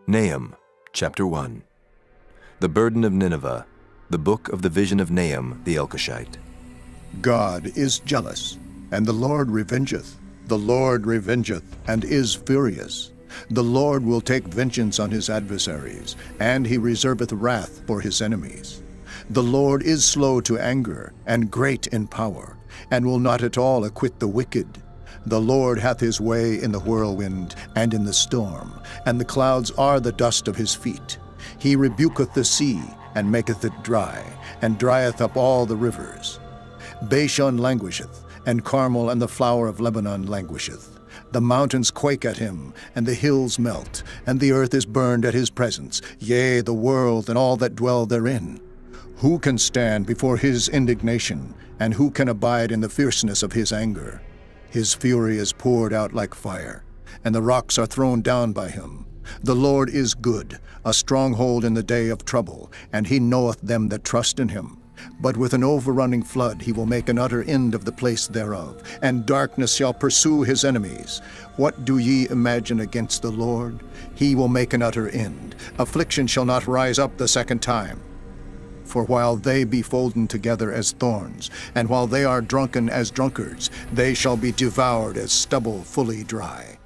NAHUM, Chapter 1. The Burden of Nineveh, the book of the vision of Nahum the Elkoshite. God is jealous, and the Lord revengeth. The Lord revengeth, and is furious. The Lord will take vengeance on his adversaries, and he reserveth wrath for his enemies. The Lord is slow to anger, and great in power, and will not at all acquit the wicked. The Lord hath his way in the whirlwind and in the storm, and the clouds are the dust of his feet. He rebuketh the sea, and maketh it dry, and drieth up all the rivers. Bashan languisheth, and Carmel and the flower of Lebanon languisheth. The mountains quake at him, and the hills melt, and the earth is burned at his presence, yea, the world and all that dwell therein. Who can stand before his indignation, and who can abide in the fierceness of his anger? His fury is poured out like fire, and the rocks are thrown down by him. The Lord is good, a stronghold in the day of trouble, and he knoweth them that trust in him. But with an overrunning flood he will make an utter end of the place thereof, and darkness shall pursue his enemies. What do ye imagine against the Lord? He will make an utter end. Affliction shall not rise up the second time. For while they be folden together as thorns, and while they are drunken as drunkards, they shall be devoured as stubble fully dry.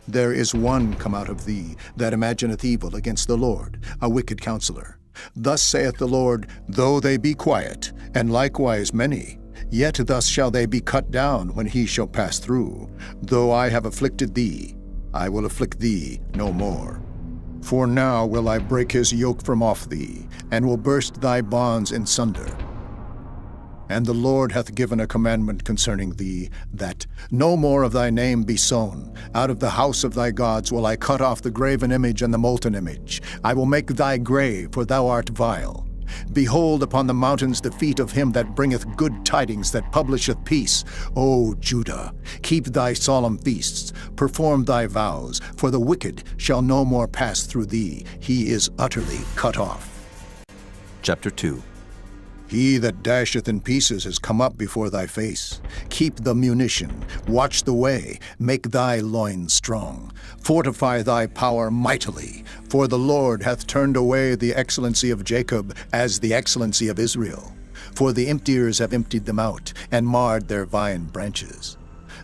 There is one come out of thee that imagineth evil against the Lord, a wicked counselor. Thus saith the Lord, though they be quiet, and likewise many, yet thus shall they be cut down when he shall pass through. Though I have afflicted thee, I will afflict thee no more. For now will I break his yoke from off thee, and will burst thy bonds in sunder. And the Lord hath given a commandment concerning thee, that no more of thy name be sown. Out of the house of thy gods will I cut off the graven image and the molten image. I will make thy grave, for thou art vile. Behold upon the mountains the feet of him that bringeth good tidings, that publisheth peace. O Judah, keep thy solemn feasts, perform thy vows, for the wicked shall no more pass through thee. He is utterly cut off. Chapter 2. He that dasheth in pieces is come up before thy face. Keep the munition, watch the way, make thy loins strong. Fortify thy power mightily, for the Lord hath turned away the excellency of Jacob as the excellency of Israel. For the emptiers have emptied them out, and marred their vine branches.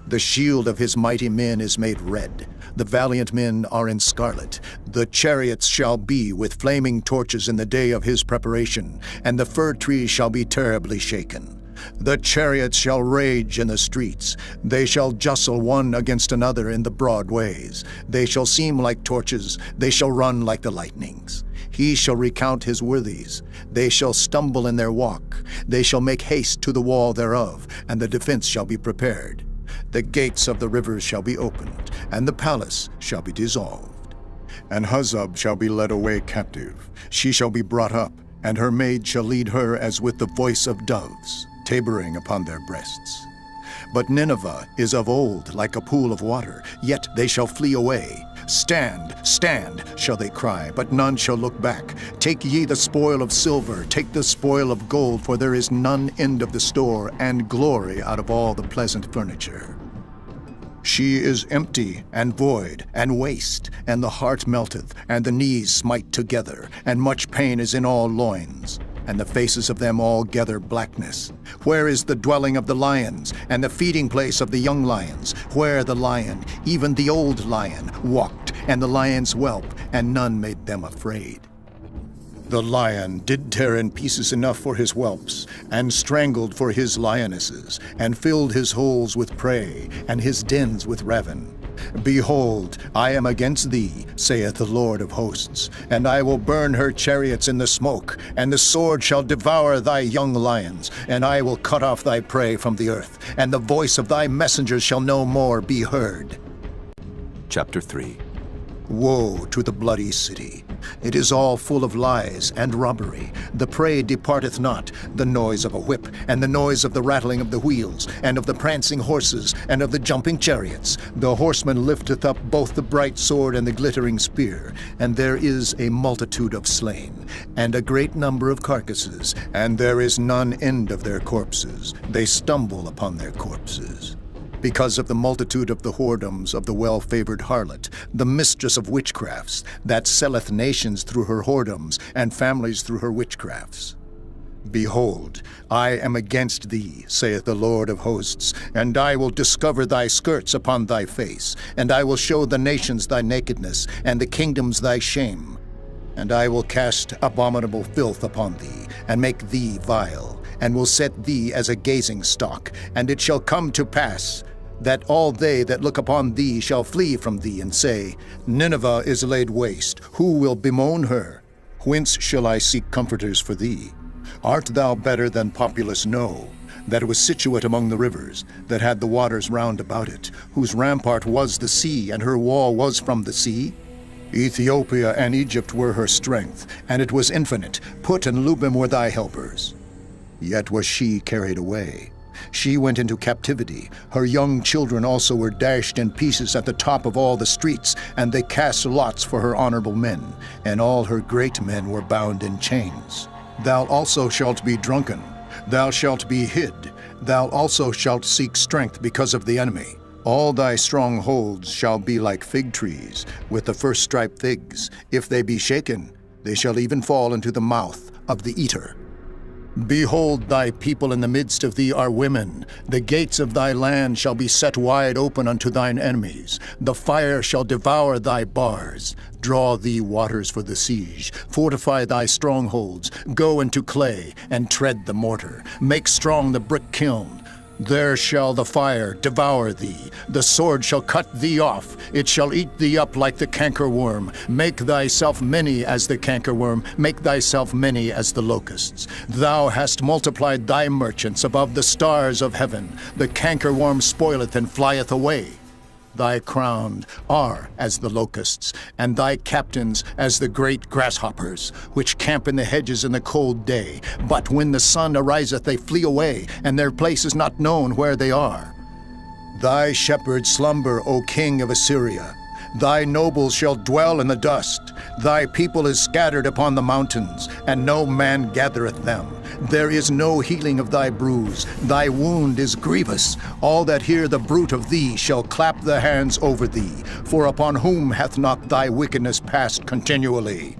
The shield of his mighty men is made red. The valiant men are in scarlet. The chariots shall be with flaming torches in the day of his preparation, and the fir trees shall be terribly shaken. The chariots shall rage in the streets. They shall justle one against another in the broad ways. They shall seem like torches. They shall run like the lightnings. He shall recount his worthies. They shall stumble in their walk. They shall make haste to the wall thereof, and the defense shall be prepared. The gates of the rivers shall be opened, and the palace shall be dissolved. And Huzzab shall be led away captive. She shall be brought up, and her maid shall lead her as with the voice of doves, tabering upon their breasts. But Nineveh is of old like a pool of water, yet they shall flee away. Stand, stand, shall they cry, but none shall look back. Take ye the spoil of silver, take the spoil of gold, for there is none end of the store, and glory out of all the pleasant furniture. She is empty, and void, and waste, and the heart melteth, and the knees smite together, and much pain is in all loins, and the faces of them all gather blackness. Where is the dwelling of the lions, and the feeding place of the young lions? Where the lion, even the old lion, walked, and the lion's whelp, and none made them afraid? The lion did tear in pieces enough for his whelps, and strangled for his lionesses, and filled his holes with prey, and his dens with ravin. Behold, I am against thee, saith the Lord of hosts, and I will burn her chariots in the smoke, and the sword shall devour thy young lions, and I will cut off thy prey from the earth, and the voice of thy messengers shall no more be heard. Chapter 3. Woe to the bloody city! It is all full of lies and robbery. The prey departeth not, the noise of a whip, and the noise of the rattling of the wheels, and of the prancing horses, and of the jumping chariots. The horseman lifteth up both the bright sword and the glittering spear, and there is a multitude of slain, and a great number of carcasses, and there is none end of their corpses. They stumble upon their corpses. because of the multitude of the whoredoms of the well-favored harlot, the mistress of witchcrafts, that selleth nations through her whoredoms, and families through her witchcrafts. Behold, I am against thee, saith the Lord of hosts, and I will discover thy skirts upon thy face, and I will show the nations thy nakedness, and the kingdoms thy shame. And I will cast abominable filth upon thee, and make thee vile, and will set thee as a gazing stock. And it shall come to pass that all they that look upon thee shall flee from thee, and say, Nineveh is laid waste, who will bemoan her? Whence shall I seek comforters for thee? Art thou better than populous No, that was situate among the rivers, that had the waters round about it, whose rampart was the sea, and her wall was from the sea? Ethiopia and Egypt were her strength, and it was infinite. Put and Lubim were thy helpers. Yet was she carried away. She went into captivity. Her young children also were dashed in pieces at the top of all the streets, and they cast lots for her honorable men, and all her great men were bound in chains. Thou also shalt be drunken, thou shalt be hid, thou also shalt seek strength because of the enemy. All thy strongholds shall be like fig trees, with the first striped figs. If they be shaken, they shall even fall into the mouth of the eater. Behold, thy people in the midst of thee are women. The gates of thy land shall be set wide open unto thine enemies. The fire shall devour thy bars. Draw thee waters for the siege. Fortify thy strongholds. Go into clay, and tread the mortar. Make strong the brick kiln. There shall the fire devour thee. The sword shall cut thee off. It shall eat thee up like the cankerworm. Make thyself many as the cankerworm. Make thyself many as the locusts. Thou hast multiplied thy merchants above the stars of heaven. The cankerworm spoileth and flieth away. Thy crown are as the locusts, and thy captains as the great grasshoppers, which camp in the hedges in the cold day. But when the sun ariseth, they flee away, and their place is not known where they are. Thy shepherds slumber, O king of Assyria. Thy nobles shall dwell in the dust. Thy people is scattered upon the mountains, and no man gathereth them. There is no healing of thy bruise. Thy wound is grievous. All that hear the bruit of thee shall clap their hands over thee. For upon whom hath not thy wickedness passed continually?